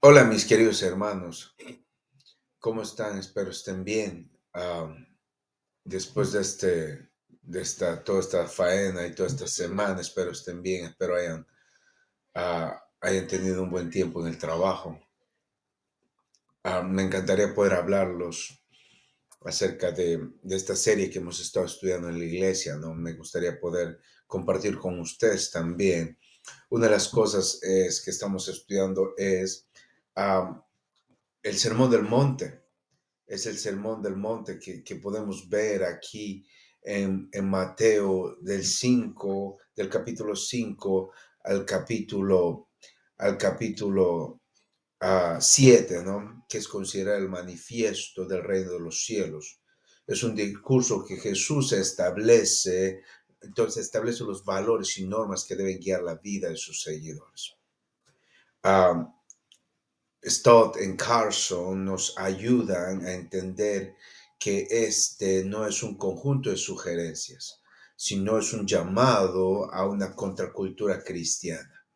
Hola, mis queridos hermanos, ¿cómo están? Espero estén bien. Después toda esta faena y toda esta semana, espero estén bien, espero hayan tenido un buen tiempo en el trabajo. Me encantaría poder hablarlos acerca de esta serie que hemos estado estudiando en la iglesia, ¿no? Me gustaría poder compartir con ustedes también. Una de las cosas que estamos estudiando es ah, el Sermón del Monte. Es el Sermón del Monte que podemos ver aquí en Mateo del capítulo 5 al capítulo 7, ¿no? Que es considerado el manifiesto del reino de los cielos. Es un discurso que Jesús establece, entonces establece los valores y normas que deben guiar la vida de sus seguidores. Ah, Stott y Carson nos ayudan a entender que este no es un conjunto de sugerencias, sino es un llamado a una contracultura cristiana,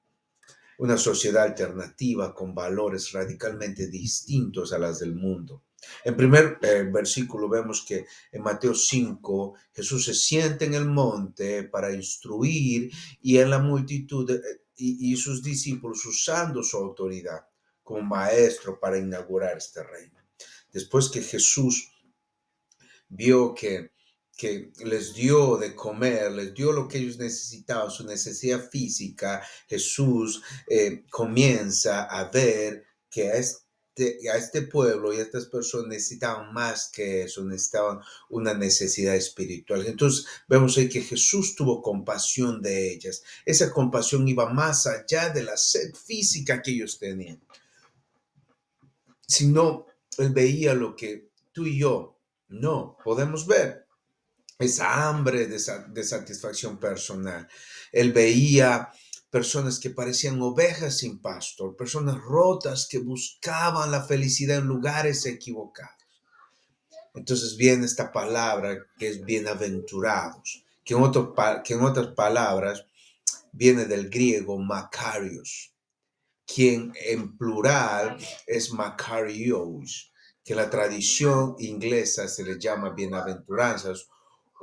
una sociedad alternativa con valores radicalmente distintos a las del mundo. En primer versículo vemos que en Mateo 5 Jesús se sienta en el monte para instruir y en la multitud y sus discípulos usando su autoridad como maestro para inaugurar este reino. Después que Jesús vio que les dio de comer, les dio lo que ellos necesitaban, su necesidad física, Jesús comienza a ver que a este pueblo y a estas personas necesitaban más que eso, necesitaban una necesidad espiritual. Entonces vemos ahí que Jesús tuvo compasión de ellas. Esa compasión iba más allá de la sed física que ellos tenían, sino él veía lo que tú y yo no podemos ver, esa hambre de satisfacción personal. Él veía personas que parecían ovejas sin pastor, personas rotas que buscaban la felicidad en lugares equivocados. Entonces viene esta palabra que es bienaventurados, que en otras palabras viene del griego Makarios, quien en plural es Makarios, que en la tradición inglesa se le llama bienaventuranzas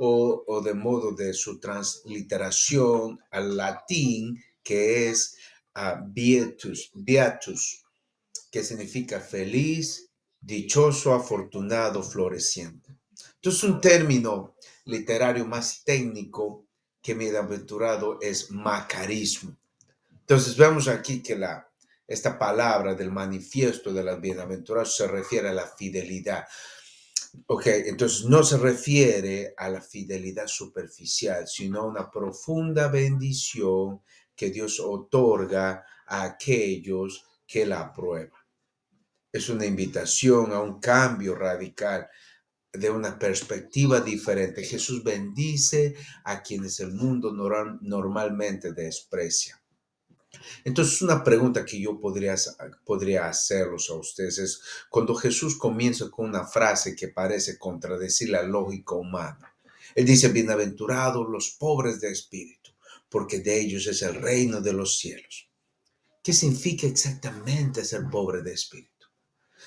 o de modo de su transliteración al latín, que es beatus, que significa feliz, dichoso, afortunado, floreciente. Entonces, un término literario más técnico que bienaventurado es macarismo. Entonces, vemos aquí que esta palabra del manifiesto de las bienaventuradas se refiere a la fidelidad. Ok, entonces no se refiere a la fidelidad superficial, sino a una profunda bendición que Dios otorga a aquellos que la aprueban. Es una invitación a un cambio radical de una perspectiva diferente. Jesús bendice a quienes el mundo normalmente desprecia. Entonces, una pregunta que yo podría hacerlos a ustedes es, cuando Jesús comienza con una frase que parece contradecir la lógica humana, Él dice, bienaventurados los pobres de espíritu, porque de ellos es el reino de los cielos. ¿Qué significa exactamente ser pobre de espíritu?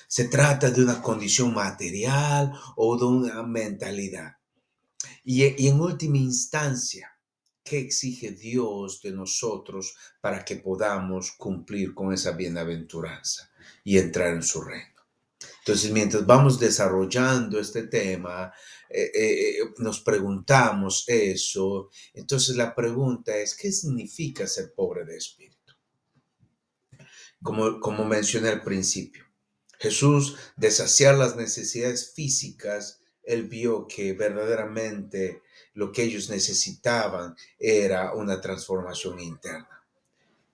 ¿Se trata de una condición material o de una mentalidad? Y en última instancia, ¿qué exige Dios de nosotros para que podamos cumplir con esa bienaventuranza y entrar en su reino? Entonces, mientras vamos desarrollando este tema, nos preguntamos eso. Entonces, la pregunta es, ¿qué significa ser pobre de espíritu? Como mencioné al principio, Jesús, de saciar las necesidades físicas, él vio que verdaderamente lo que ellos necesitaban era una transformación interna.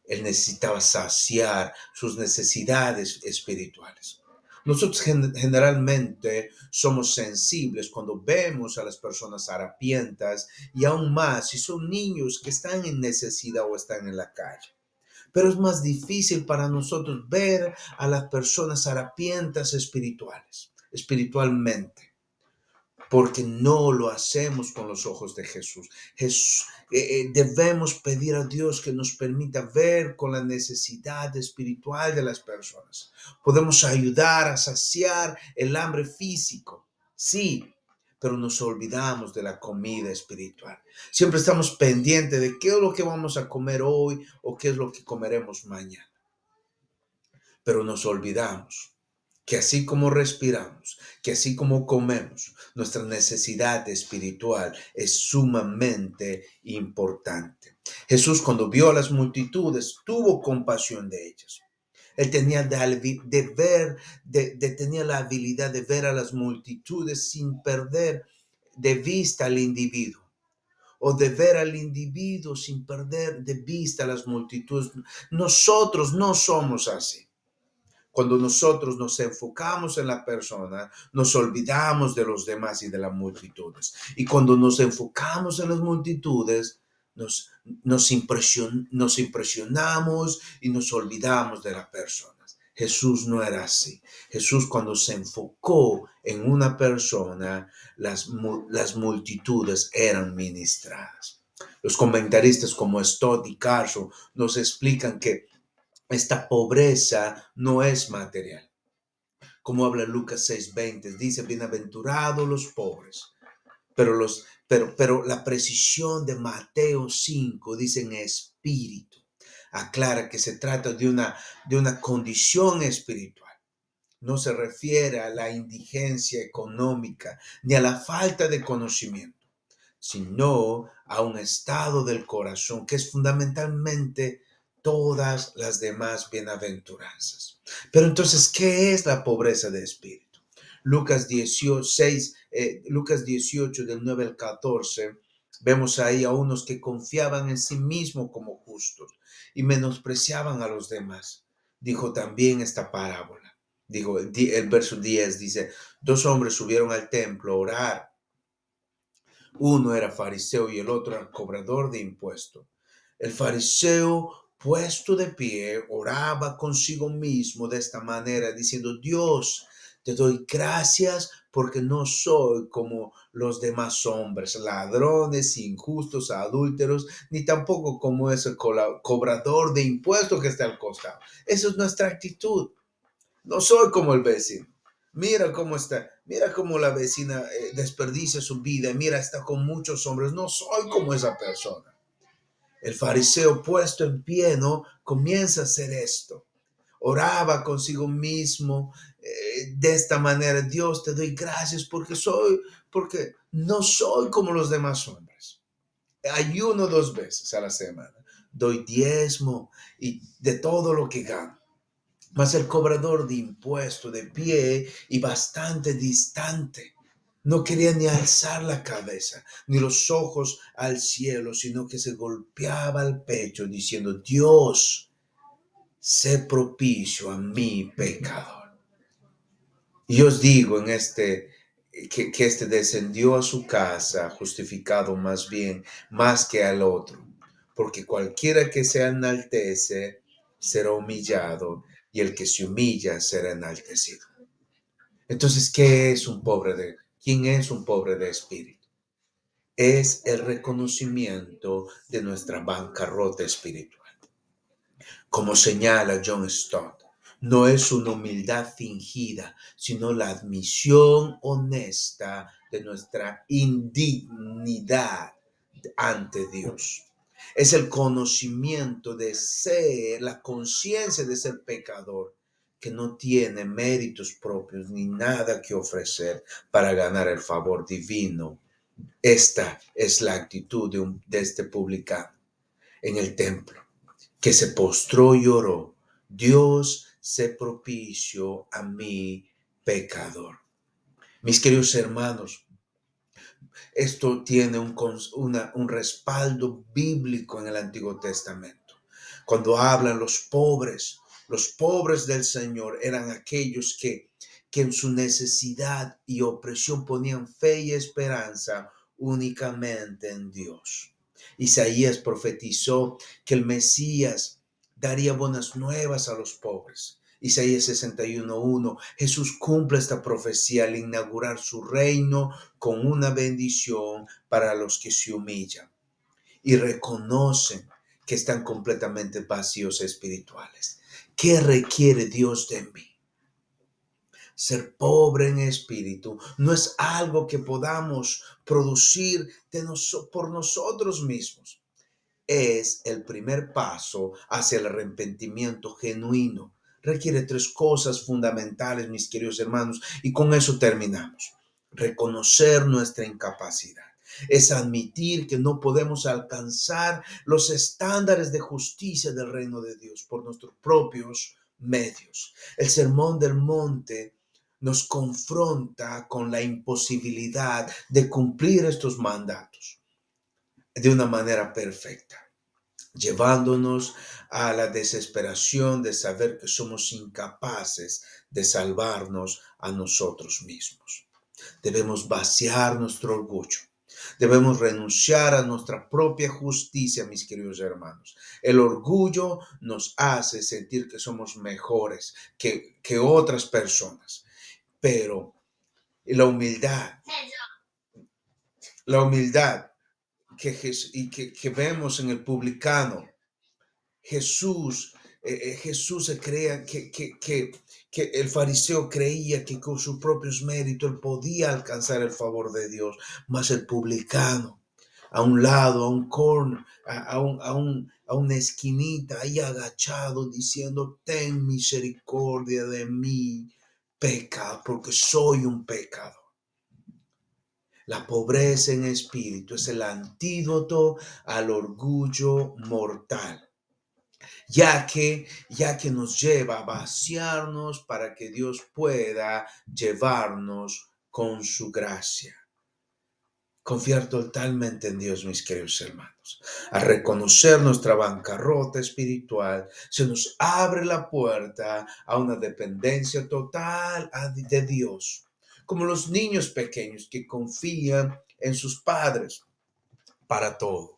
Él necesitaba saciar sus necesidades espirituales. Nosotros generalmente somos sensibles cuando vemos a las personas harapientas y aún más si son niños que están en necesidad o están en la calle. Pero es más difícil para nosotros ver a las personas harapientas espiritualmente. porque no lo hacemos con los ojos de Jesús. Debemos pedir a Dios que nos permita ver con la necesidad espiritual de las personas. Podemos ayudar a saciar el hambre físico, sí, pero nos olvidamos de la comida espiritual. Siempre estamos pendientes de qué es lo que vamos a comer hoy o qué es lo que comeremos mañana, pero nos olvidamos que así como respiramos, que así como comemos, nuestra necesidad espiritual es sumamente importante. Jesús, cuando vio a las multitudes, tuvo compasión de ellas. Él tenía tenía la habilidad de ver a las multitudes sin perder de vista al individuo, o de ver al individuo sin perder de vista a las multitudes. Nosotros no somos así. Cuando nosotros nos enfocamos en la persona, nos olvidamos de los demás y de las multitudes. Y cuando nos enfocamos en las multitudes, nos impresionamos y nos olvidamos de las personas. Jesús no era así. Jesús, cuando se enfocó en una persona, las multitudes eran ministradas. Los comentaristas como Stott y Carson nos explican que esta pobreza no es material. Como habla Lucas 6:20, dice, bienaventurados los pobres. Pero la precisión de Mateo 5 dice en espíritu. Aclara que se trata de una condición espiritual. No se refiere a la indigencia económica ni a la falta de conocimiento, sino a un estado del corazón que es fundamentalmente todas las demás bienaventuranzas. Pero entonces, ¿qué es la pobreza de espíritu? Lucas 18 del 9 al 14, vemos ahí a unos que confiaban en sí mismos como justos y menospreciaban a los demás. Dijo también esta parábola. Digo, el verso 10 dice, dos hombres subieron al templo a orar. Uno era fariseo y el otro era cobrador de impuestos. El fariseo, puesto de pie, oraba consigo mismo de esta manera, diciendo, Dios, te doy gracias porque no soy como los demás hombres, ladrones, injustos, adúlteros, ni tampoco como ese cobrador de impuestos que está al costado. Esa es nuestra actitud. No soy como el vecino. Mira cómo está. Mira cómo la vecina desperdicia su vida. Mira, está con muchos hombres. No soy como esa persona. El fariseo puesto en pie, ¿no? Comienza a hacer esto. Oraba consigo mismo de esta manera. Dios, te doy gracias porque no soy como los demás hombres. Ayuno 2 veces a la semana. Doy diezmo y de todo lo que gano. Mas el cobrador de impuestos de pie y bastante distante no quería ni alzar la cabeza ni los ojos al cielo, sino que se golpeaba el pecho diciendo, Dios, sé propicio a mi pecador. Y os digo que este descendió a su casa justificado más bien, más que al otro, porque cualquiera que se enaltece será humillado y el que se humilla será enaltecido. Entonces, quién es un pobre de espíritu? Es el reconocimiento de nuestra bancarrota espiritual. Como señala John Stott, no es una humildad fingida, sino la admisión honesta de nuestra indignidad ante Dios. Es el conocimiento de ser, la conciencia de ser pecador, que no tiene méritos propios ni nada que ofrecer para ganar el favor divino. Esta es la actitud de este publicano en el templo, que se postró y oró, Dios, sé propicio a mi pecador. Mis queridos hermanos, esto tiene un respaldo bíblico en el Antiguo Testamento. Cuando hablan los pobres del Señor eran aquellos que en su necesidad y opresión ponían fe y esperanza únicamente en Dios. Isaías profetizó que el Mesías daría buenas nuevas a los pobres. Isaías 61:1, Jesús cumple esta profecía al inaugurar su reino con una bendición para los que se humillan y reconocen que están completamente vacíos espirituales. ¿Qué requiere Dios de mí? Ser pobre en espíritu no es algo que podamos producir por nosotros mismos. Es el primer paso hacia el arrepentimiento genuino. Requiere tres cosas fundamentales, mis queridos hermanos, y con eso terminamos. Reconocer nuestra incapacidad. Es admitir que no podemos alcanzar los estándares de justicia del reino de Dios por nuestros propios medios. El Sermón del Monte nos confronta con la imposibilidad de cumplir estos mandatos de una manera perfecta, llevándonos a la desesperación de saber que somos incapaces de salvarnos a nosotros mismos. Debemos vaciar nuestro orgullo. Debemos renunciar a nuestra propia justicia, mis queridos hermanos. El orgullo nos hace sentir que somos mejores que otras personas, pero la humildad que vemos en el publicano, Jesús se crea que el fariseo creía que con sus propios méritos él podía alcanzar el favor de Dios, mas el publicano, a un lado, a un corner, a una esquinita, ahí agachado, diciendo, ten misericordia de mí, pecado, porque soy un pecador. La pobreza en espíritu es el antídoto al orgullo mortal, ya que nos lleva a vaciarnos para que Dios pueda llevarnos con su gracia. Confiar totalmente en Dios, mis queridos hermanos. Al reconocer nuestra bancarrota espiritual, se nos abre la puerta a una dependencia total de Dios, como los niños pequeños que confían en sus padres para todo.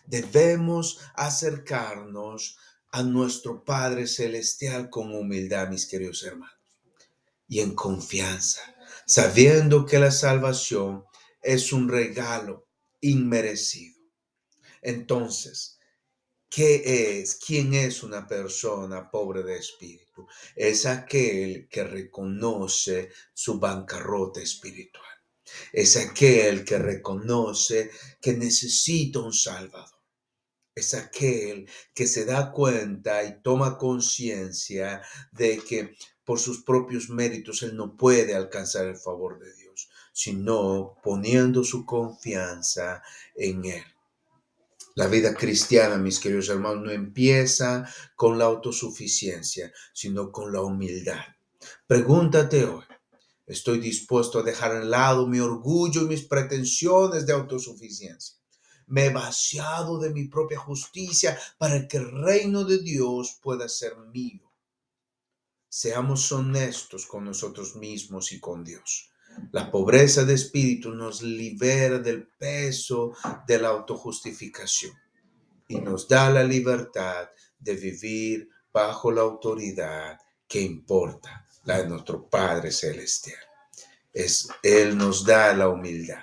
Debemos acercarnos a nuestro Padre Celestial con humildad, mis queridos hermanos, y en confianza, sabiendo que la salvación es un regalo inmerecido. Entonces, ¿quién es una persona pobre de espíritu? Es aquel que reconoce su bancarrota espiritual. Es aquel que reconoce que necesita un Salvador. Es aquel que se da cuenta y toma conciencia de que por sus propios méritos él no puede alcanzar el favor de Dios, sino poniendo su confianza en él. La vida cristiana, mis queridos hermanos, no empieza con la autosuficiencia, sino con la humildad. Pregúntate hoy, ¿estoy dispuesto a dejar a un lado mi orgullo y mis pretensiones de autosuficiencia? Me he vaciado de mi propia justicia para que el reino de Dios pueda ser mío. Seamos honestos con nosotros mismos y con Dios. La pobreza de espíritu nos libera del peso de la autojustificación y nos da la libertad de vivir bajo la autoridad que importa, la de nuestro Padre Celestial. Él nos da la humildad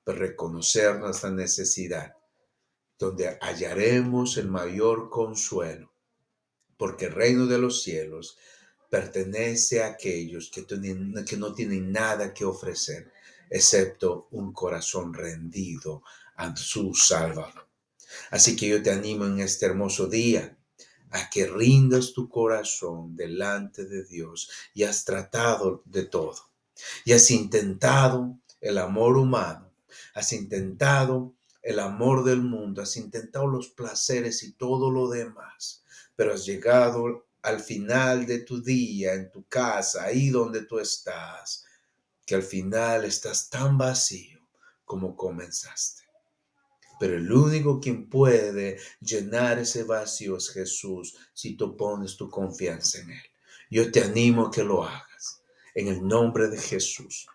para reconocer nuestra necesidad, donde hallaremos el mayor consuelo, porque el reino de los cielos pertenece a aquellos que no tienen nada que ofrecer, excepto un corazón rendido a su Salvador. Así que yo te animo en este hermoso día a que rindas tu corazón delante de Dios y has tratado de todo. Y has intentado el amor humano, has intentado el amor del mundo, has intentado los placeres y todo lo demás, pero has llegado al final de tu día, en tu casa, ahí donde tú estás, que al final estás tan vacío como comenzaste. Pero el único quien puede llenar ese vacío es Jesús, si tú pones tu confianza en Él. Yo te animo a que lo hagas, en el nombre de Jesús.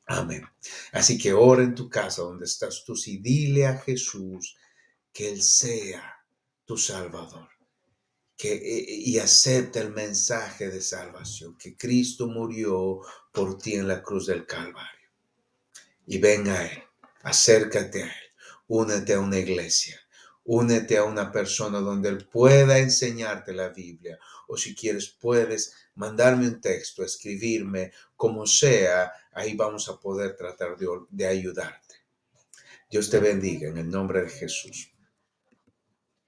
Amén. Así que ora en tu casa donde estás tú y dile a Jesús que Él sea tu Salvador. y acepta el mensaje de salvación, que Cristo murió por ti en la cruz del Calvario. Y ven a Él, acércate a Él, únete a una iglesia, únete a una persona donde Él pueda enseñarte la Biblia. O si quieres, puedes mandarme un texto, escribirme, como sea, ahí vamos a poder tratar de ayudarte. Dios te bendiga en el nombre de Jesús.